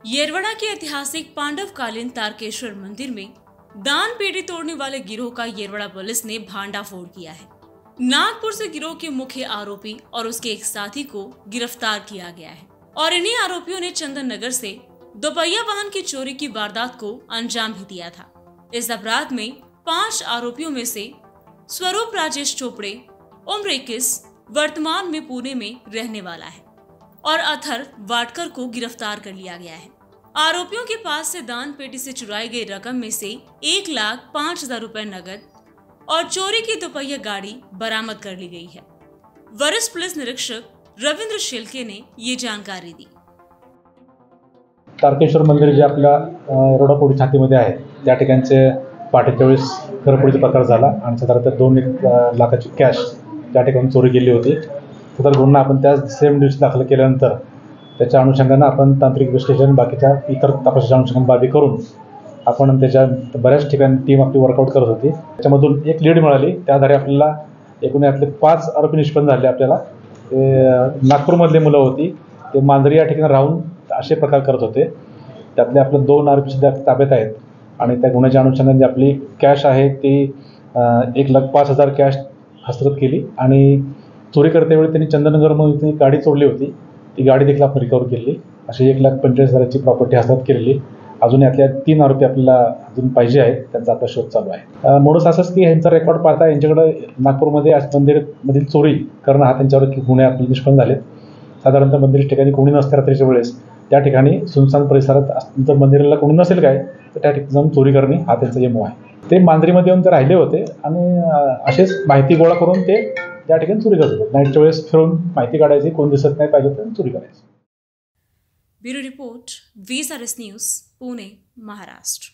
येरवड़ा के ऐतिहासिक पांडवकालीन तारकेश्वर मंदिर में दान पेटी तोड़ने वाले गिरोह का येरवड़ा पुलिस ने भांडाफोड़ किया है। नागपुर से गिरोह के मुख्य आरोपी और उसके एक साथी को गिरफ्तार किया गया है और इन्हीं आरोपियों ने चंदन नगर से दोपहिया वाहन की चोरी की वारदात को अंजाम भी दिया था। इस अपराध में 5 आरोपियों में से स्वरूप राजेश चोपड़े उम्र 21 वर्तमान में पुणे में रहने वाला है और अथर वाटकर को गिरफ्तार कर लिया गया है। आरोपियों के पास से दान पेटी से चुराई गई रकम में से 1,05,000 रुपए नगद और चोरी की दोपहिया गाड़ी बरामद कर ली गई है। वरिष्ठ पुलिस निरीक्षक रविंद्र शिल्के ने ये जानकारी दी। तारकेश्वर मंदिर जे आपल्या येरवडा पोलीस ठाण्यामध्ये आहे त्या ठिकाणचे पहाटेच्या वेळेस घरफोडीचा प्रकार झाला आणि साधारणतः 2 लाखाची कॅश त्या ठिकाणी चोरी गेली होती। सदर गुन्हा आपण त्या सेम दिवशी दाखल केल्यानंतर त्याच्या अनुषंगाने आपण तांत्रिक विश्लेषण बाकीच्या इतर तपासाच्या अनुषंगाने बाबी करून आपण त्याच्या बऱ्याच ठिकाणी टीम आपली वर्कआउट करत होती। त्याच्यामधून एक लीड मिळाली, त्या आधारे आपल्याला एकूण यातले 5 आरोपी निष्पन्न झाले। आपल्याला ते नागपूरमधले मुलं होती, ते मांजरी या ठिकाणी राहून असे प्रकार करत होते। त्यातले आपले 2 आरोपी सध्या ताब्यात आहेत आणि त्या गुन्ह्याच्या अनुषंगाने जी आपली कॅश आहे ती 1,05,000 कॅश हस्तगत केली आणि चोरी करतेवेळी त्यांनी चंदननगरमध्ये गाडी चोरली होती, ती गाडी देखील आपण रिकव्हर केली। अशी 1,45,000ची प्रॉपर्टी हस्तगत केलेली। अजून यातल्या 3 आरोपी आपल्याला अजून पाहिजे आहेत, त्यांचा आता शोध चालू आहे। मोडस असंच की ह्यांचा रेकॉर्ड पाहता यांच्याकडे नागपूरमध्ये मंदिरमधील चोरी करणं हा त्यांच्यावर गुन्हे आपले निष्पन्न झालेत। साधारणतः मंदिर ठिकाणी कोणी नसते रात्रीच्या वेळेस त्या ठिकाणी सुनसान परिसरात जर मंदिराला कोणी नसेल काय तर त्या ठिकाणी जाऊन चोरी करणे हा त्यांचा एमओ आहे। ते मांजरीमध्ये येऊन ते राहिले होते आणि असेच माहिती गोळा करून ते त्या ठिकाणी चोरी करत होते। नाईटच्या वेळेस फिरून माहिती काढायची, कोण दिसत नाही पाहिजे तर चोरी करायची। Bureau report, VSRS news, Pune, Maharashtra.